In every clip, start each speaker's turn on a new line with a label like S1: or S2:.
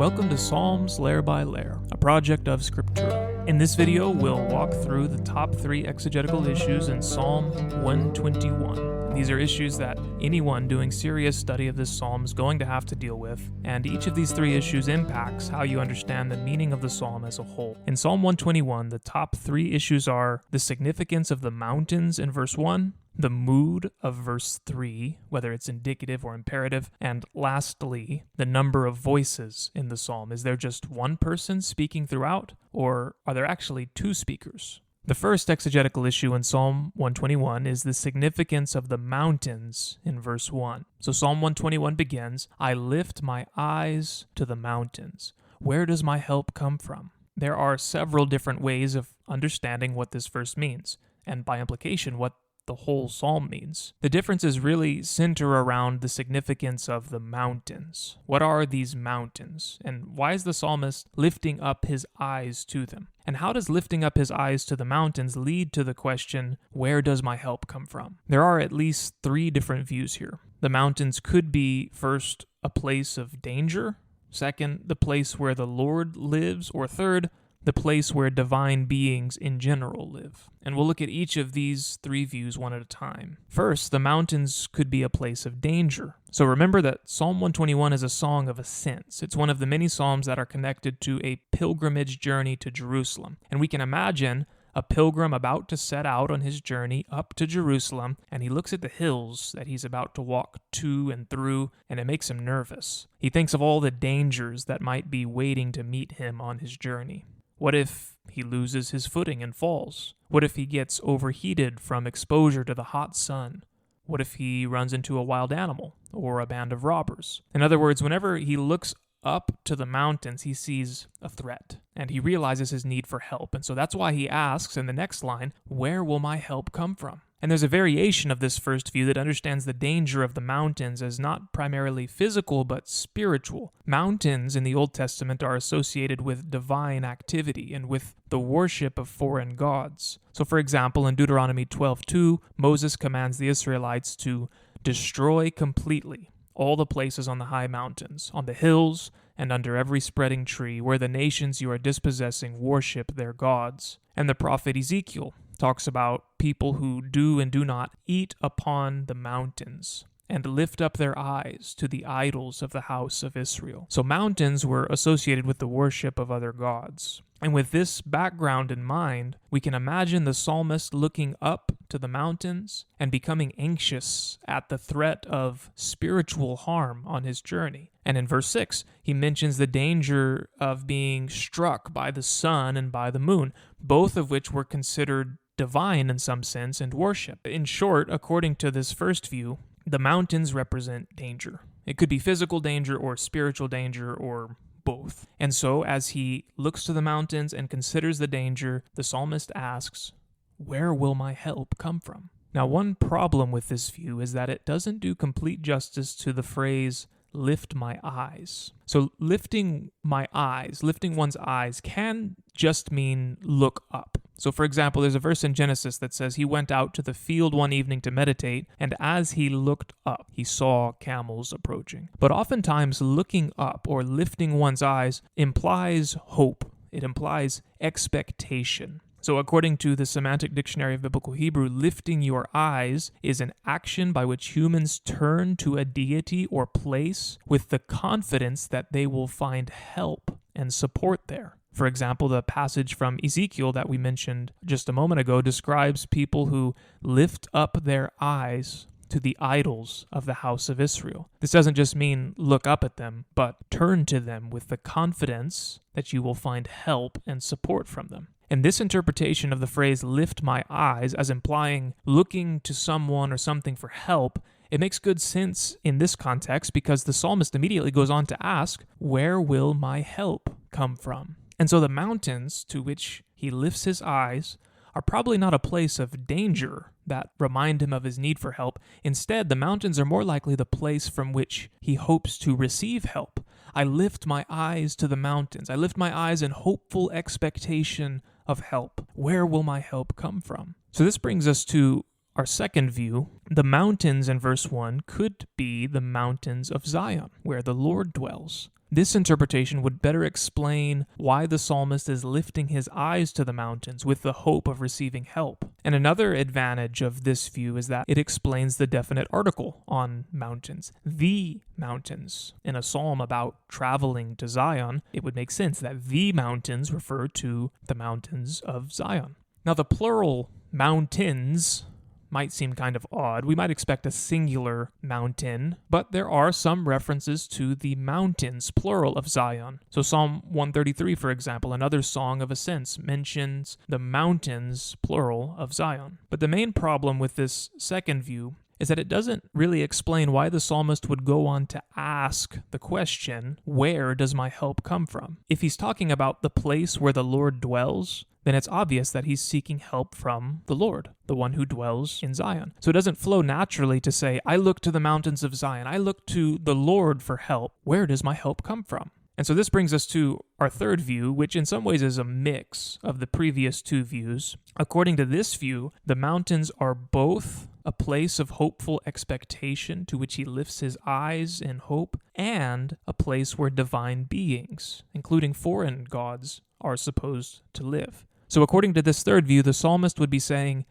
S1: Welcome to Psalms Layer by Layer, a project of Scriptura. In this video, we'll walk through the top 3 exegetical issues in Psalm 121. These are issues that anyone doing serious study of this psalm is going to have to deal with, and each of these 3 issues impacts how you understand the meaning of the psalm as a whole. In Psalm 121, the top 3 issues are the significance of the mountains in verse 1, the mood of verse 3, whether it's indicative or imperative, and lastly, the number of voices in the psalm. Is there just one person speaking throughout, or are there actually 2 speakers? The first exegetical issue in Psalm 121 is the significance of the mountains in verse 1. So Psalm 121 begins, "I lift my eyes to the mountains. Where does my help come from?" There are several different ways of understanding what this verse means, and by implication, what the whole psalm means. The differences really center around the significance of the mountains. What are these mountains? And why is the psalmist lifting up his eyes to them? And how does lifting up his eyes to the mountains lead to the question, where does my help come from? There are at least 3 different views here. The mountains could be, first, a place of danger, second, the place where the Lord lives, or third, the place where divine beings in general live. And we'll look at each of these 3 views one at a time. First, the mountains could be a place of danger. So remember that Psalm 121 is a song of ascents. It's one of the many psalms that are connected to a pilgrimage journey to Jerusalem. And we can imagine a pilgrim about to set out on his journey up to Jerusalem, and he looks at the hills that he's about to walk to and through, and it makes him nervous. He thinks of all the dangers that might be waiting to meet him on his journey. What if he loses his footing and falls? What if he gets overheated from exposure to the hot sun? What if he runs into a wild animal or a band of robbers? In other words, whenever he looks up to the mountains, he sees a threat, and he realizes his need for help. And so that's why he asks in the next line, "Where will my help come from?" And there's a variation of this first view that understands the danger of the mountains as not primarily physical, but spiritual. Mountains in the Old Testament are associated with divine activity and with the worship of foreign gods. So for example, in Deuteronomy 12:2, Moses commands the Israelites to destroy completely all the places on the high mountains, on the hills, and under every spreading tree, where the nations you are dispossessing worship their gods. And the prophet Ezekiel talks about people who do and do not eat upon the mountains and lift up their eyes to the idols of the house of Israel. So mountains were associated with the worship of other gods. And with this background in mind, we can imagine the psalmist looking up to the mountains and becoming anxious at the threat of spiritual harm on his journey. And in verse 6, he mentions the danger of being struck by the sun and by the moon, both of which were considered divine in some sense and worship. In short, according to this first view, the mountains represent danger. It could be physical danger or spiritual danger or both. And so as he looks to the mountains and considers the danger, the psalmist asks, "Where will my help come from?" Now, one problem with this view is that it doesn't do complete justice to the phrase, "lift my eyes." So lifting one's eyes can just mean look up. So for example, there's a verse in Genesis that says he went out to the field one evening to meditate, and as he looked up, he saw camels approaching. But oftentimes looking up or lifting one's eyes implies hope. It implies expectation. So according to the Semantic Dictionary of Biblical Hebrew, lifting your eyes is an action by which humans turn to a deity or place with the confidence that they will find help and support there. For example, the passage from Ezekiel that we mentioned just a moment ago describes people who lift up their eyes to the idols of the house of Israel. This doesn't just mean look up at them, but turn to them with the confidence that you will find help and support from them. And this interpretation of the phrase "lift my eyes" as implying looking to someone or something for help, it makes good sense in this context because the psalmist immediately goes on to ask, "Where will my help come from?" And so the mountains to which he lifts his eyes are probably not a place of danger that remind him of his need for help. Instead, the mountains are more likely the place from which he hopes to receive help. I lift my eyes to the mountains. I lift my eyes in hopeful expectation of help. Where will my help come from? So this brings us to our second view, The mountains in verse 1 could be the mountains of Zion, where the Lord dwells. This interpretation would better explain why the psalmist is lifting his eyes to the mountains with the hope of receiving help. And another advantage of this view is that it explains the definite article on mountains. The mountains. In a psalm about traveling to Zion, it would make sense that the mountains refer to the mountains of Zion. Now, the plural mountains might seem kind of odd. We might expect a singular mountain, but there are some references to the mountains, plural, of Zion. So Psalm 133, for example, another song of ascents, mentions the mountains, plural, of Zion. But the main problem with this second view is that it doesn't really explain why the psalmist would go on to ask the question, where does my help come from? If he's talking about the place where the Lord dwells, then it's obvious that he's seeking help from the Lord, the one who dwells in Zion. So it doesn't flow naturally to say, I look to the mountains of Zion, I look to the Lord for help. Where does my help come from? And so this brings us to our third view, which in some ways is a mix of the previous two views. According to this view, the mountains are both a place of hopeful expectation to which he lifts his eyes in hope, and a place where divine beings, including foreign gods, are supposed to live. So according to this third view, the psalmist would be saying,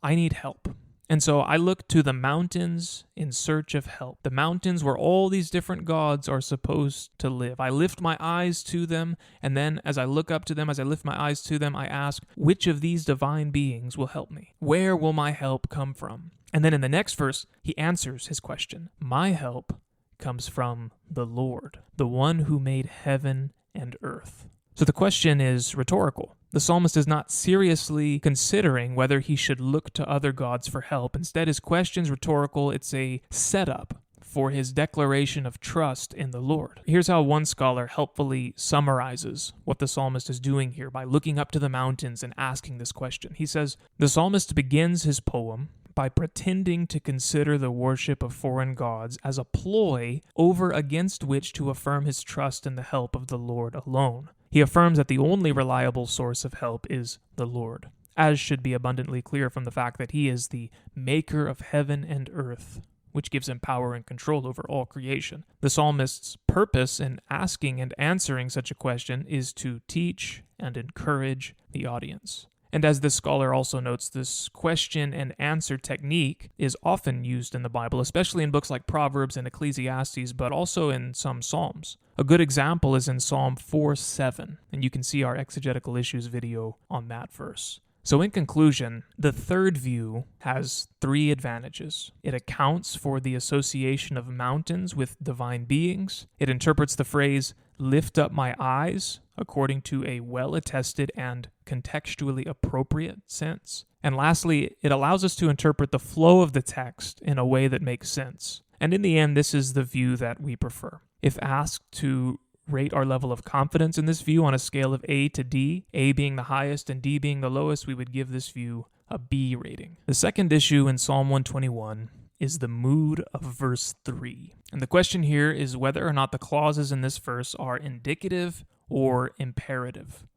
S1: I need help. And so I look to the mountains in search of help. The mountains where all these different gods are supposed to live. I lift my eyes to them, and then as I look up to them, as I lift my eyes to them, I ask, which of these divine beings will help me? Where will my help come from? And then in the next verse, he answers his question. My help comes from the Lord, the one who made heaven and earth. So the question is rhetorical. The psalmist is not seriously considering whether he should look to other gods for help. Instead, his question is rhetorical. It's a setup for his declaration of trust in the Lord. Here's how one scholar helpfully summarizes what the psalmist is doing here by looking up to the mountains and asking this question. He says, the psalmist begins his poem by pretending to consider the worship of foreign gods as a ploy over against which to affirm his trust in the help of the Lord alone. He affirms that the only reliable source of help is the Lord, as should be abundantly clear from the fact that he is the maker of heaven and earth, which gives him power and control over all creation. The psalmist's purpose in asking and answering such a question is to teach and encourage the audience. And as this scholar also notes, this question and answer technique is often used in the Bible, especially in books like Proverbs and Ecclesiastes, but also in some Psalms. A good example is in Psalm 4:7, and you can see our Exegetical Issues video on that verse. So in conclusion, the third view has three advantages. It accounts for the association of mountains with divine beings. It interprets the phrase, lift up my eyes, according to a well-attested and contextually appropriate sense. And lastly, it allows us to interpret the flow of the text in a way that makes sense. And in the end, this is the view that we prefer. If asked to rate our level of confidence in this view on a scale of A to D, A being the highest and D being the lowest, we would give this view a B rating. The second issue in Psalm 121 is the mood of verse 3. And the question here is whether or not the clauses in this verse are indicative or imperative.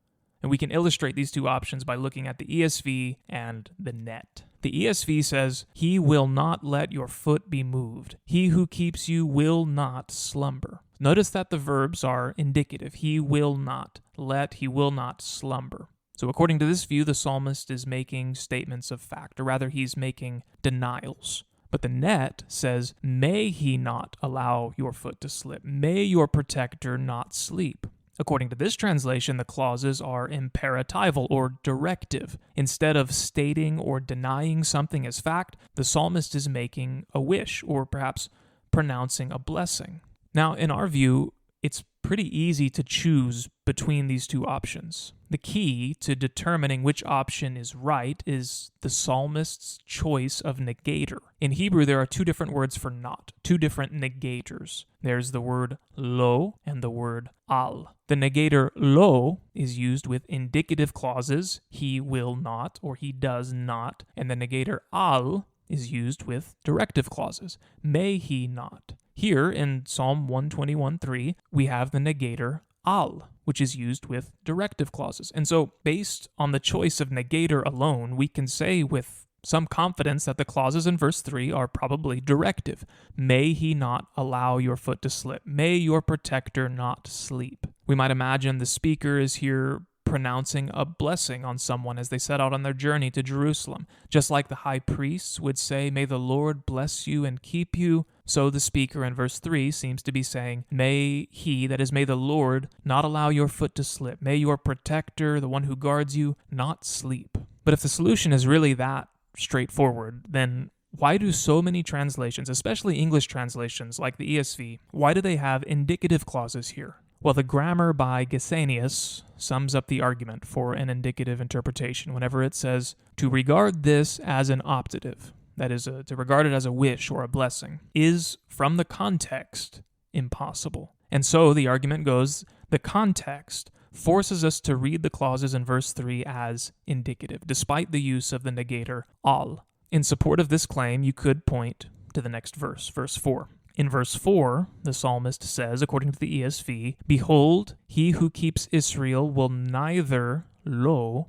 S1: And we can illustrate these two options by looking at the ESV and the Net. The ESV says, he will not let your foot be moved. He who keeps you will not slumber. Notice that the verbs are indicative. He will not let, he will not slumber. So according to this view, the psalmist is making statements of fact, or rather he's making denials. But the Net says, may he not allow your foot to slip. May your protector not sleep. According to this translation, the clauses are imperatival or directive. Instead of stating or denying something as fact, the psalmist is making a wish or perhaps pronouncing a blessing. Now, in our view, it's pretty easy to choose between these two options. The key to determining which option is right is the psalmist's choice of negator. In Hebrew, there are two different words for not, two different negators. There's the word lo and the word al. The negator lo is used with indicative clauses, he will not or he does not, and the negator al is used with directive clauses, may he not. Here in Psalm 121:3, we have the negator al, which is used with directive clauses. And so based on the choice of negator alone, we can say with some confidence that the clauses in verse 3 are probably directive. May he not allow your foot to slip. May your protector not sleep. We might imagine the speaker is here pronouncing a blessing on someone as they set out on their journey to Jerusalem. Just like the high priests would say, may the Lord bless you and keep you, so the speaker in verse 3 seems to be saying, may he, that is, may the Lord, not allow your foot to slip. May your protector, the one who guards you, not sleep. But if the solution is really that straightforward, then why do so many translations, especially English translations like the ESV, why do they have indicative clauses here? Well, the grammar by Gesenius sums up the argument for an indicative interpretation whenever it says, to regard this as an optative, that is, to regard it as a wish or a blessing, is, from the context, impossible. And so the argument goes, the context forces us to read the clauses in verse 3 as indicative, despite the use of the negator al. In support of this claim, you could point to the next verse, verse 4. In verse 4, the psalmist says, according to the ESV, behold, he who keeps Israel will neither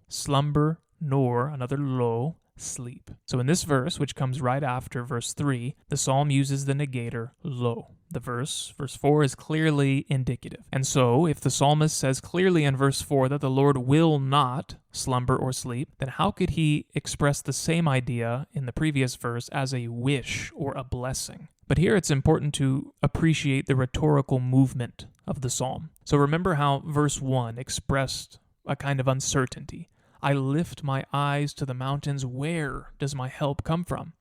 S1: slumber, nor, another sleep. So in this verse, which comes right after verse 3, the psalm uses the negator lo. The verse 4, is clearly indicative. And so, if the psalmist says clearly in verse 4 that the Lord will not slumber or sleep, then how could he express the same idea in the previous verse as a wish or a blessing? But here it's important to appreciate the rhetorical movement of the psalm. So remember how verse 1 expressed a kind of uncertainty. I lift my eyes to the mountains. Where does my help come from?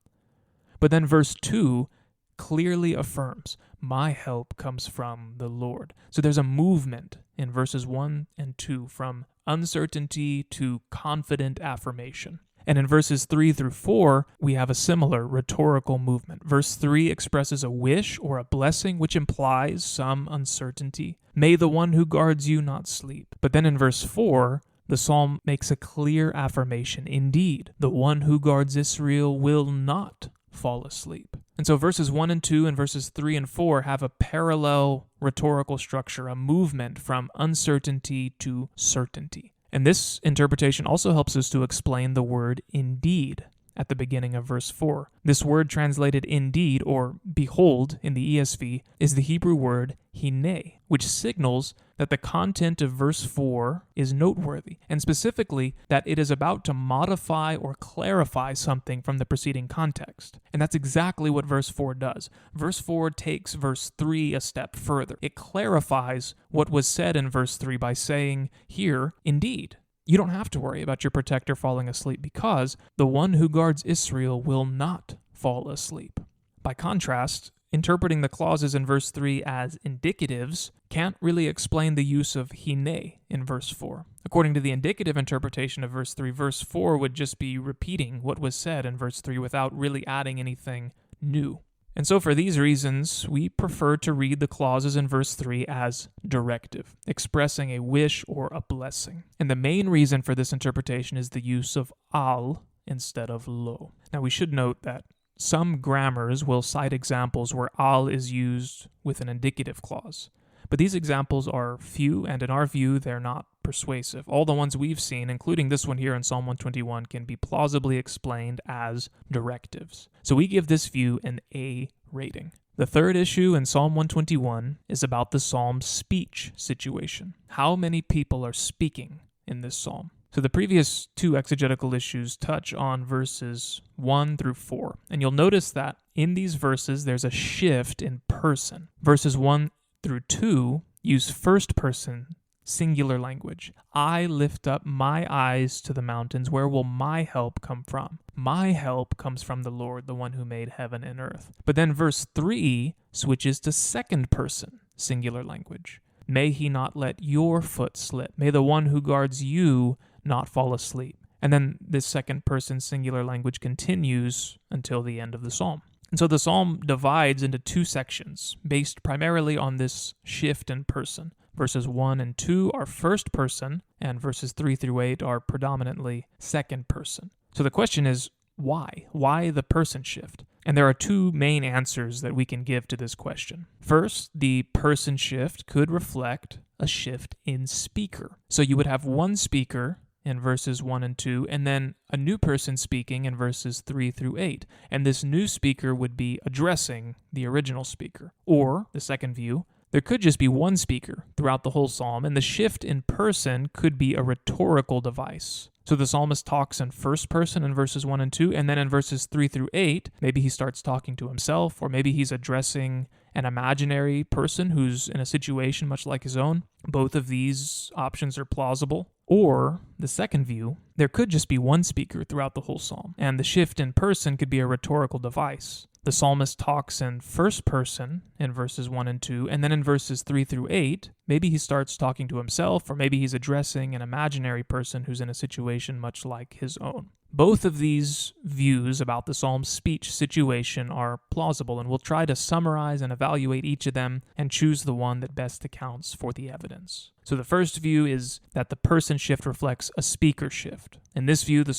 S1: But then verse 2 clearly affirms, my help comes from the Lord. So there's a movement in verses 1 and 2 from uncertainty to confident affirmation. And in verses 3 through 4, we have a similar rhetorical movement. Verse 3 expresses a wish or a blessing, which implies some uncertainty. May the one who guards you not sleep. But then in verse 4, the psalm makes a clear affirmation. Indeed, the one who guards Israel will not fall asleep. And so verses 1 and 2 and verses 3 and 4 have a parallel rhetorical structure, a movement from uncertainty to certainty. And this interpretation also helps us to explain the word indeed at the beginning of verse 4. This word translated indeed or behold in the ESV is the Hebrew word hine, which signals that the content of verse 4 is noteworthy, and specifically that it is about to modify or clarify something from the preceding context. And that's exactly what verse 4 does. Verse 4 takes verse 3 a step further. It clarifies what was said in verse 3 by saying here, indeed, you don't have to worry about your protector falling asleep because the one who guards Israel will not fall asleep. By contrast, interpreting the clauses in verse 3 as indicatives can't really explain the use of hine in verse 4. According to the indicative interpretation of verse 3, verse 4 would just be repeating what was said in verse 3 without really adding anything new. And so for these reasons, we prefer to read the clauses in verse 3 as directive, expressing a wish or a blessing. And the main reason for this interpretation is the use of al instead of lo. Now we should note that some grammars will cite examples where al is used with an indicative clause. But these examples are few, and in our view, they're not persuasive. All the ones we've seen, including this one here in Psalm 121, can be plausibly explained as directives. So we give this view an A rating. The third issue in Psalm 121 is about the psalm's speech situation. How many people are speaking in this psalm? So the previous two exegetical issues touch on verses 1 through 4. And you'll notice that in these verses, there's a shift in person. Verses 1 through 2 use first person singular language. I lift up my eyes to the mountains. Where will my help come from? My help comes from the Lord, the one who made heaven and earth. But then verse 3 switches to second person singular language. May he not let your foot slip. May the one who guards you not fall asleep. And then this second person singular language continues until the end of the psalm. And so the psalm divides into two sections based primarily on this shift in person. Verses 1 and 2 are first person, and verses 3 through 8 are predominantly second person. So the question is, why? Why the person shift? And there are two main answers that we can give to this question. First, the person shift could reflect a shift in speaker. So you would have one speaker in verses 1 and 2, and then a new person speaking in verses 3 through 8. And this new speaker would be addressing the original speaker. Or, the second view, there could just be one speaker throughout the whole psalm, and the shift in person could be a rhetorical device. So the psalmist talks in first person in verses 1 and 2, and then in verses 3 through 8, maybe he starts talking to himself, or maybe he's addressing an imaginary person who's in a situation much like his own. Both of these options are plausible. Or, the second view, there could just be one speaker throughout the whole psalm, and the shift in person could be a rhetorical device. The psalmist talks in first person in verses 1 and 2, and then in verses 3 through 8, maybe he starts talking to himself, or maybe he's addressing an imaginary person who's in a situation much like his own. Both of these views about the psalm's speech situation are plausible, and we'll try to summarize and evaluate each of them and choose the one that best accounts for the evidence. So the first view is that the person shift reflects a speaker shift. In this view, the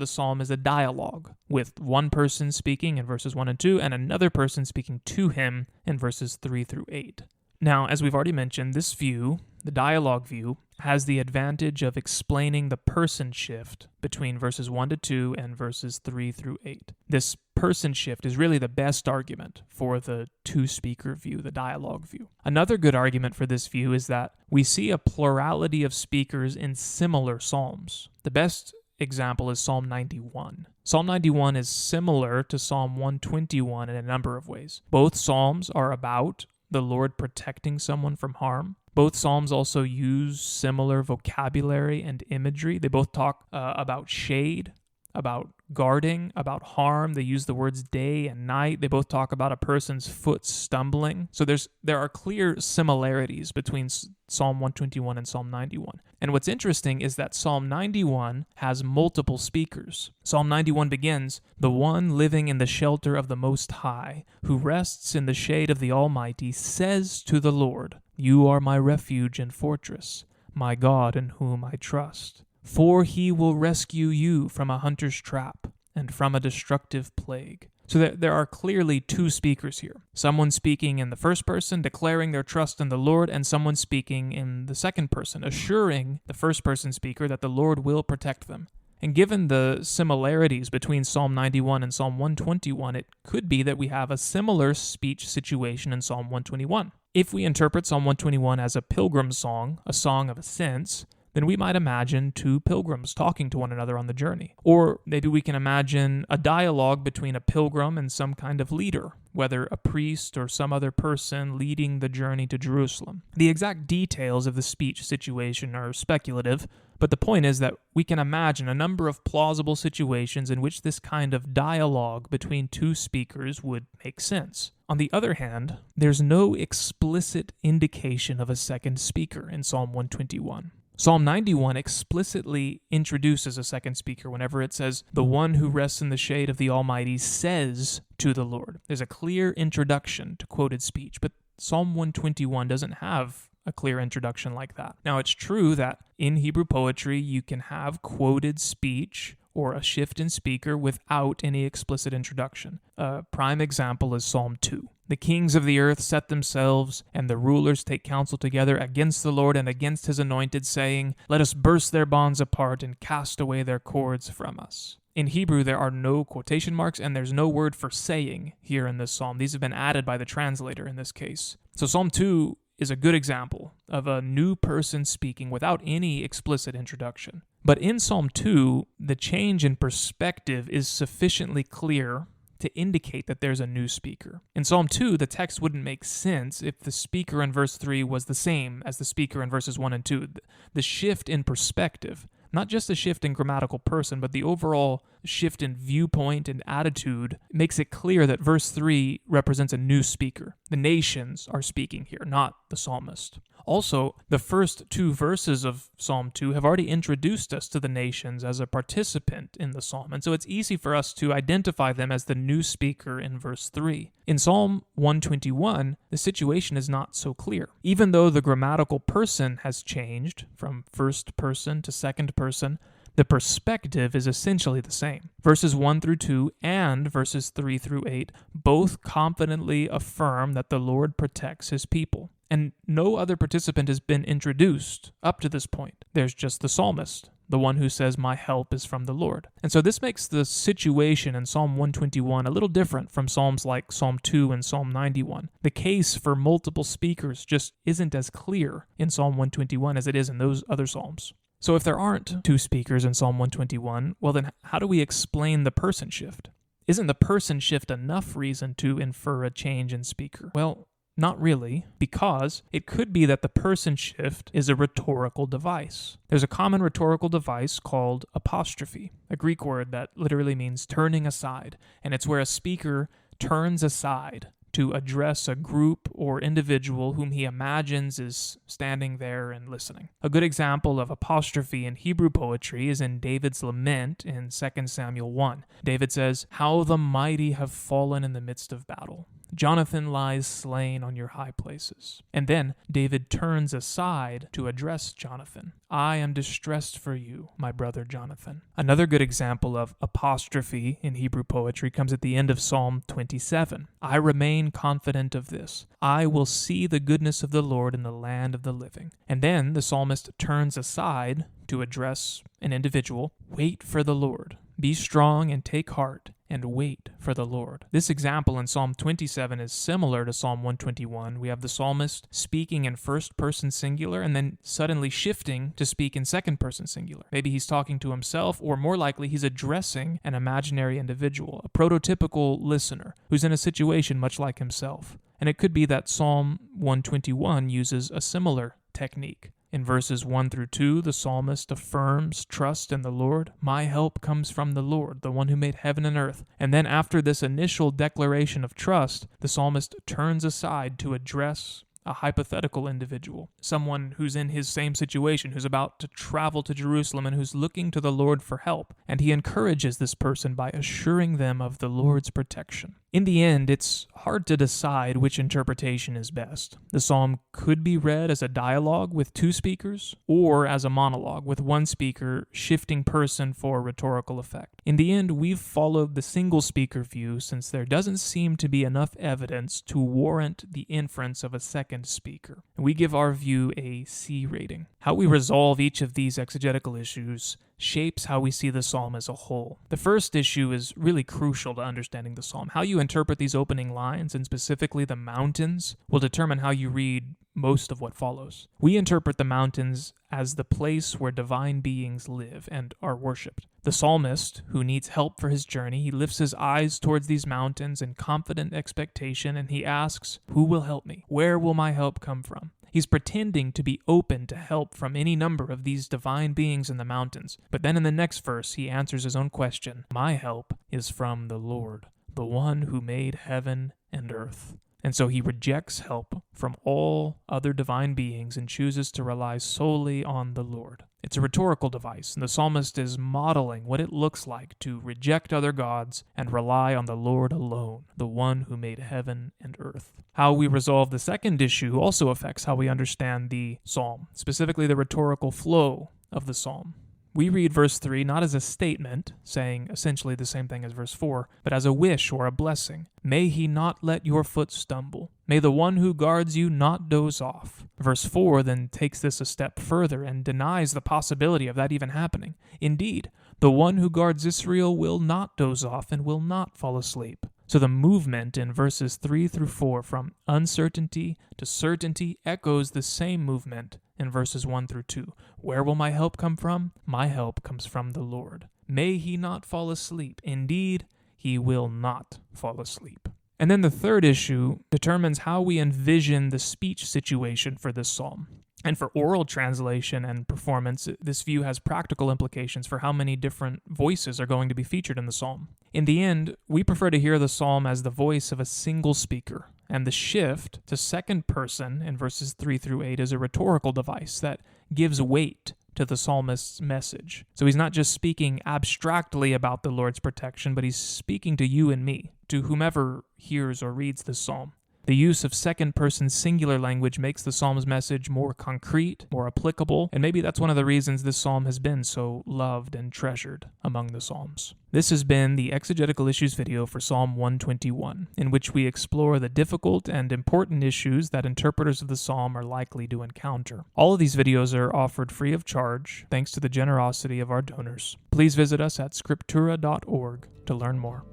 S1: psalm is a dialogue, with one person speaking in verses 1 and 2, and another person speaking to him in verses 3 through 8. Now, as we've already mentioned, this view, the dialogue view, has the advantage of explaining the person shift between verses 1 to 2 and verses 3 through 8. This person shift is really the best argument for the two-speaker view, the dialogue view. Another good argument for this view is that we see a plurality of speakers in similar psalms. The best example is Psalm 91. Psalm 91 is similar to Psalm 121 in a number of ways. Both psalms are about the Lord protecting someone from harm. Both psalms also use similar vocabulary and imagery. They both talk about shade, about guarding, about harm. They use the words day and night. They both talk about a person's foot stumbling. So there are clear similarities between Psalm 121 and Psalm 91. And what's interesting is that Psalm 91 has multiple speakers. Psalm 91 begins, "The one living in the shelter of the Most High, who rests in the shade of the Almighty, says to the Lord, 'You are my refuge and fortress, my God in whom I trust. For he will rescue you from a hunter's trap and from a destructive plague.'" So there are clearly two speakers here. Someone speaking in the first person, declaring their trust in the Lord, and someone speaking in the second person, assuring the first person speaker that the Lord will protect them. And given the similarities between Psalm 91 and Psalm 121, it could be that we have a similar speech situation in Psalm 121. If we interpret Psalm 121 as a pilgrim song, a song of ascents, then we might imagine two pilgrims talking to one another on the journey. Or maybe we can imagine a dialogue between a pilgrim and some kind of leader, whether a priest or some other person leading the journey to Jerusalem. The exact details of the speech situation are speculative, but the point is that we can imagine a number of plausible situations in which this kind of dialogue between two speakers would make sense. On the other hand, there's no explicit indication of a second speaker in Psalm 121. Psalm 91 explicitly introduces a second speaker whenever it says, "The one who rests in the shade of the Almighty says to the Lord." There's a clear introduction to quoted speech, but Psalm 121 doesn't have a clear introduction like that. Now, it's true that in Hebrew poetry, you can have quoted speech or a shift in speaker without any explicit introduction. A prime example is Psalm 2. "The kings of the earth set themselves, and the rulers take counsel together against the Lord and against his anointed, saying, 'Let us burst their bonds apart and cast away their cords from us.'" In Hebrew, there are no quotation marks, and there's no word for saying here in this psalm. These have been added by the translator in this case. So Psalm 2 is a good example of a new person speaking without any explicit introduction. But in Psalm 2, the change in perspective is sufficiently clear to indicate that there's a new speaker. In Psalm 2, the text wouldn't make sense if the speaker in verse 3 was the same as the speaker in verses 1 and 2. The shift in perspective, not just the shift in grammatical person, but the overall shift in viewpoint and attitude, makes it clear that verse 3 represents a new speaker. The nations are speaking here, not the psalmist. Also, the first two verses of Psalm 2 have already introduced us to the nations as a participant in the psalm, and so it's easy for us to identify them as the new speaker in verse 3. In Psalm 121, the situation is not so clear. Even though the grammatical person has changed from first person to second person, the perspective is essentially the same. Verses 1 through 2 and verses 3 through 8 both confidently affirm that the Lord protects his people. And no other participant has been introduced up to this point. There's just the psalmist, the one who says, "My help is from the Lord." And so this makes the situation in Psalm 121 a little different from Psalms like Psalm 2 and Psalm 91. The case for multiple speakers just isn't as clear in Psalm 121 as it is in those other Psalms. So if there aren't two speakers in Psalm 121, well then how do we explain the person shift? Isn't the person shift enough reason to infer a change in speaker? Well, not really, because it could be that the person shift is a rhetorical device. There's a common rhetorical device called apostrophe, a Greek word that literally means turning aside, and it's where a speaker turns aside to address a group or individual whom he imagines is standing there and listening. A good example of apostrophe in Hebrew poetry is in David's lament in 2 Samuel 1. David says, "How the mighty have fallen in the midst of battle. Jonathan lies slain on your high places." And then David turns aside to address Jonathan. "I am distressed for you, my brother Jonathan." Another good example of apostrophe in Hebrew poetry comes at the end of Psalm 27. "I remain confident of this. I will see the goodness of the Lord in the land of the living." And then the psalmist turns aside to address an individual. "Wait for the Lord. Be strong and take heart, and wait for the Lord." This example in Psalm 27 is similar to Psalm 121. We have the psalmist speaking in first person singular and then suddenly shifting to speak in second person singular. Maybe he's talking to himself, or more likely he's addressing an imaginary individual, a prototypical listener who's in a situation much like himself. And it could be that Psalm 121 uses a similar technique. In verses 1 through 2, the psalmist affirms trust in the Lord. "My help comes from the Lord, the one who made heaven and earth." And then after this initial declaration of trust, the psalmist turns aside to address a hypothetical individual, someone who's in his same situation, who's about to travel to Jerusalem and who's looking to the Lord for help. And he encourages this person by assuring them of the Lord's protection. In the end, it's hard to decide which interpretation is best. The psalm could be read as a dialogue with two speakers, or as a monologue with one speaker shifting person for rhetorical effect. In the end, we've followed the single speaker view since there doesn't seem to be enough evidence to warrant the inference of a second speaker. We give our view a C rating. How we resolve each of these exegetical issues shapes how we see the psalm as a whole. The first issue is really crucial to understanding the psalm. How you interpret these opening lines, and specifically the mountains, will determine how you read most of what follows. We interpret the mountains as the place where divine beings live and are worshipped. The psalmist, who needs help for his journey, he lifts his eyes towards these mountains in confident expectation, and he asks, "Who will help me? Where will my help come from?" He's pretending to be open to help from any number of these divine beings in the mountains. But then in the next verse, he answers his own question. "My help is from the Lord, the one who made heaven and earth." And so he rejects help from all other divine beings and chooses to rely solely on the Lord. It's a rhetorical device, and the psalmist is modeling what it looks like to reject other gods and rely on the Lord alone, the one who made heaven and earth. How we resolve the second issue also affects how we understand the psalm, specifically the rhetorical flow of the psalm. We read verse 3 not as a statement, saying essentially the same thing as verse 4, but as a wish or a blessing. "May he not let your foot stumble. May the one who guards you not doze off." Verse 4 then takes this a step further and denies the possibility of that even happening. Indeed, the one who guards Israel will not doze off and will not fall asleep. So the movement in verses 3 through 4 from uncertainty to certainty echoes the same movement in verses 1 through 2. Where will my help come from? My help comes from the Lord. May he not fall asleep. Indeed, he will not fall asleep. And then the third issue determines how we envision the speech situation for this psalm. And for oral translation and performance, this view has practical implications for how many different voices are going to be featured in the psalm. In the end, we prefer to hear the psalm as the voice of a single speaker, and the shift to second person in verses 3 through 8 is a rhetorical device that gives weight to the psalmist's message. So he's not just speaking abstractly about the Lord's protection, but he's speaking to you and me, to whomever hears or reads this psalm. The use of second-person singular language makes the psalm's message more concrete, more applicable, and maybe that's one of the reasons this psalm has been so loved and treasured among the psalms. This has been the Exegetical Issues video for Psalm 121, in which we explore the difficult and important issues that interpreters of the psalm are likely to encounter. All of these videos are offered free of charge, thanks to the generosity of our donors. Please visit us at scriptura.org to learn more.